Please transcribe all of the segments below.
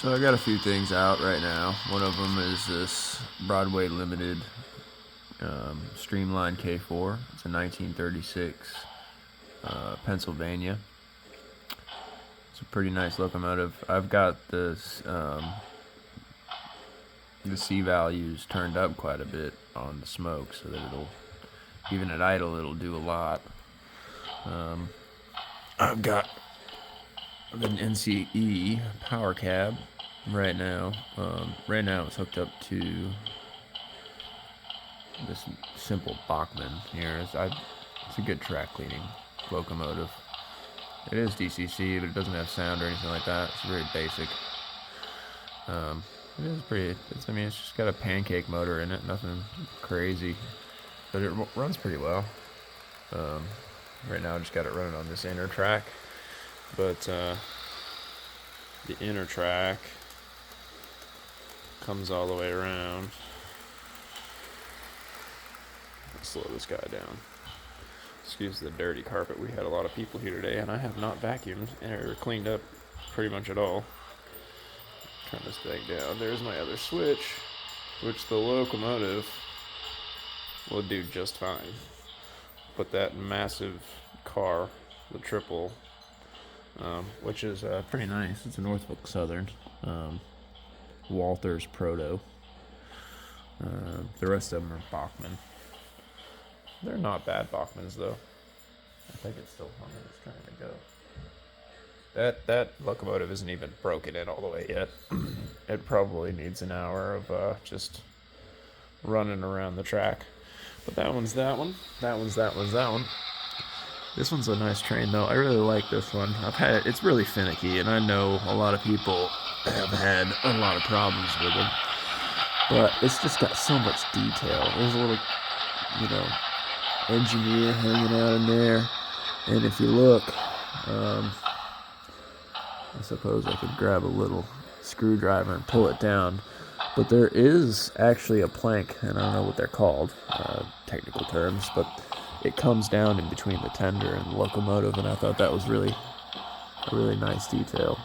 So I got a few things out right now. One of them is this Broadway Limited Streamline K4. It's a 1936 Pennsylvania. It's a pretty nice locomotive. I've got this the C values turned up quite a bit on the smoke, so that it'll, even at idle, it'll do a lot. I've got an NCE power cab right now. Right now it's hooked up to this simple Bachmann here. It's a good track cleaning locomotive. It is DCC, but it doesn't have sound or anything like that. It's very basic. It is pretty. It's just got a pancake motor in it, nothing crazy, but it runs pretty well. Right now I just got it running on this inner track, but the inner track comes all the way around. Let's slow this guy down. Excuse the dirty carpet. We had a lot of people here today, and I have not vacuumed or cleaned up pretty much at all. Turn this thing down. There's my other switch, which the locomotive will do just fine. But that massive car, the triple, which is pretty nice. It's a Norfolk Southern, Walters Proto. The rest of them are Bachmann. They're not bad Bachmanns though. I think it's still humming. It's trying to go. That locomotive isn't even broken in all the way yet. It probably needs an hour of just running around the track. But that one's that one. That one's that one. This one's a nice train though. I really like this one. It's really finicky, and I know a lot of people have had a lot of problems with it. But it's just got so much detail. There's a little, engineer hanging out in there. And if you look, I suppose I could grab a little screwdriver and pull it down. But there is actually a plank, and I don't know what they're called, technical terms, but it comes down in between the tender and the locomotive, and I thought that was a really nice detail.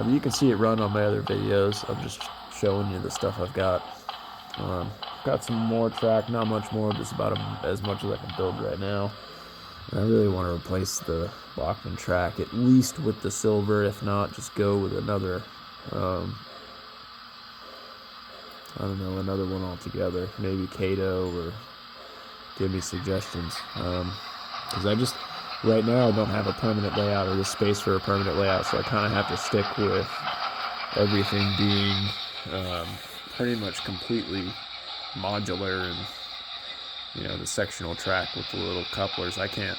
You can see it run on my other videos. I'm just showing you the stuff I've got. Got some more track, not much more, just about as much as I can build right now. And I really want to replace the Bachmann track, at least with the silver. If not, just go with another, another one altogether. Maybe Kato, or give me suggestions. Because right now I don't have a permanent layout or the space for a permanent layout, so I kind of have to stick with everything being pretty much completely modular, and the sectional track with the little couplers. I can't,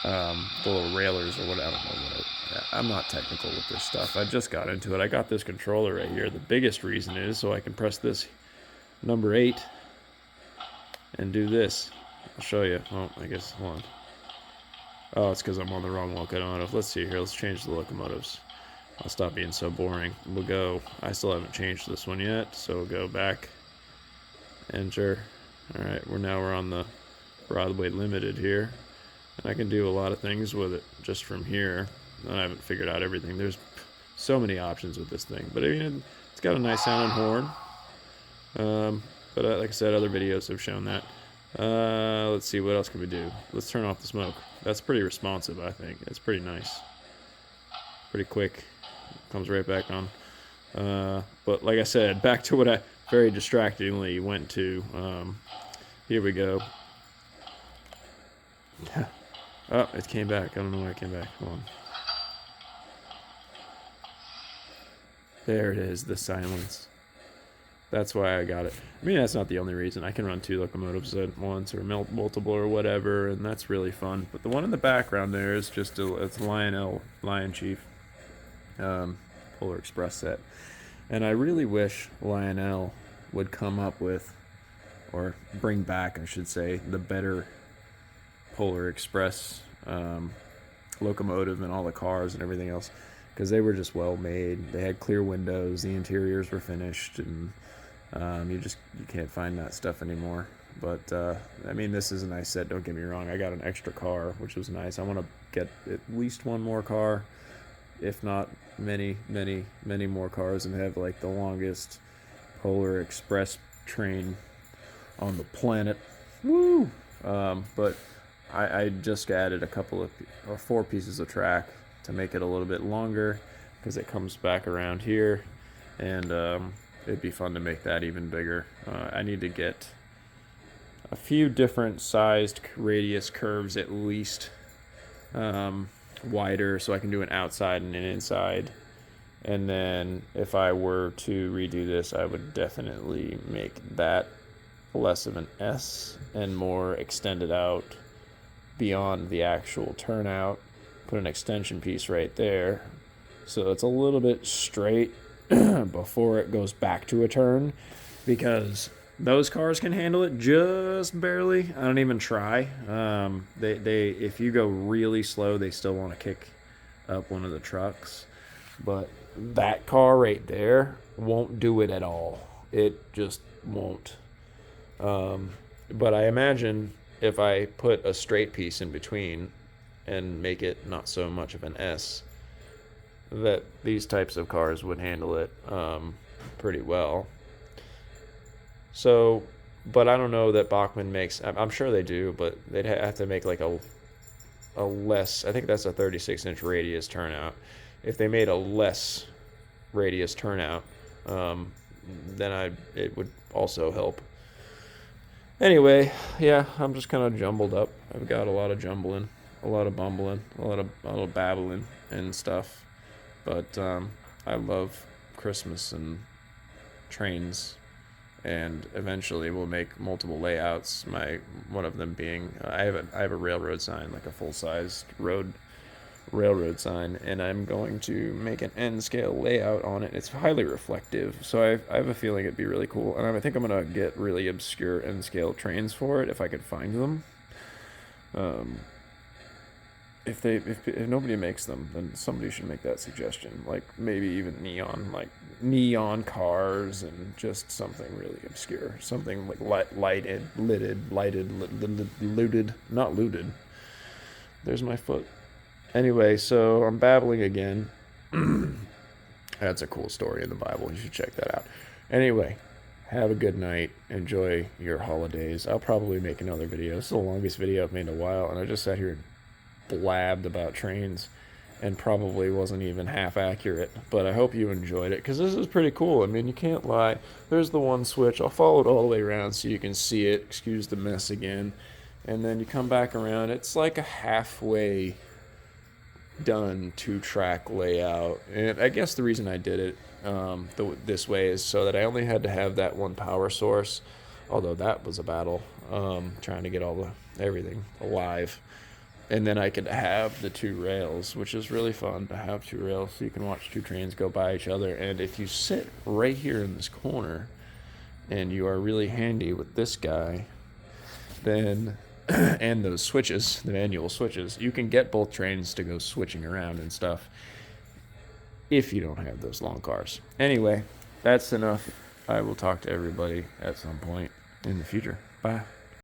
the little railers or what, I don't know what I'm not technical with this stuff. I just got into it. I got this controller right here. The biggest reason is so I can press this number 8 and do this. I'll show you. Oh, I guess, hold on. Oh, it's because I'm on the wrong locomotive. Let's see here. Let's change the locomotives. I'll stop being so boring. We'll go. I still haven't changed this one yet, so we'll go back. Enter. Alright, we're on the Broadway Limited here. And I can do a lot of things with it just from here. And I haven't figured out everything. There's so many options with this thing. But it's got a nice sounding horn. But like I said, other videos have shown that. Let's see, what else can we do? Let's turn off the smoke. That's pretty responsive, I think. It's pretty nice. Pretty quick. Comes right back on. But like I said, back to what I very distractingly went to. Here we go. Oh, it came back. I don't know why it came back. Hold on. There it is, the silence. That's why I got it. That's not the only reason. I can run 2 locomotives at once, or multiple, or whatever, and that's really fun. But the one in the background there is just it's Lion Chief Polar Express set. And I really wish Lionel would come up with, or bring back, I should say, the better Polar Express locomotive and all the cars and everything else, because they were just well made. They had clear windows, the interiors were finished, and you can't find that stuff anymore. But this is a nice set, don't get me wrong. I got an extra car, which was nice. I want to get at least one more car. if not many, many, many more cars, and have like the longest Polar Express train on the planet. Woo! But I just added a couple of, or 4 pieces of track to make it a little bit longer, because it comes back around here, and it'd be fun to make that even bigger. I need to get a few different sized radius curves at least, wider, so I can do an outside and an inside. And then if I were to redo this, I would definitely make that less of an S and more extended out beyond the actual turnout. Put an extension piece right there, so it's a little bit straight before it goes back to a turn, because those cars can handle it just barely. I don't even try. They if you go really slow, they still want to kick up one of the trucks. But that car right there won't do it at all. It just won't. But I imagine if I put a straight piece in between and make it not so much of an S, that these types of cars would handle it pretty well. So, but I don't know that Bachmann makes. I'm sure they do, but they'd have to make like a less. I think that's a 36-inch radius turnout. If they made a less radius turnout, then it would also help. Anyway, yeah, I'm just kind of jumbled up. I've got a lot of jumbling, a lot of bumbling, a lot of babbling and stuff. But I love Christmas and trains, and eventually we'll make multiple layouts. One of them being I have a railroad sign, like a full-sized railroad sign, and I'm going to make an N-scale layout on it. It's highly reflective, so I have a feeling it'd be really cool, and I think I'm gonna get really obscure N-scale trains for it if I could find them. If nobody makes them, then somebody should make that suggestion. Like maybe even neon cars, and just something really obscure, something like lighted, looted, not looted. There's my foot. Anyway, so I'm babbling again. That's a cool story in the Bible. You should check that out. Anyway, have a good night. Enjoy your holidays. I'll probably make another video. This is the longest video I've made in a while, and I just sat here and blabbed about trains and probably wasn't even half accurate. But I hope you enjoyed it, because this is pretty cool. I mean, you can't lie. There's the one switch. I'll follow it all the way around so you can see it. Excuse the mess again. And then you come back around. It's like a halfway done 2-track layout, and I guess the reason I did it this way is so that I only had to have that one power source, although that was a battle, trying to get everything alive, and then I could have the 2 rails, which is really fun to have 2 rails, so you can watch 2 trains go by each other. And if you sit right here in this corner and you are really handy with this guy, then and those switches, the manual switches, you can get both trains to go switching around and stuff if you don't have those long cars. Anyway, that's enough. I will talk to everybody at some point in the future. Bye.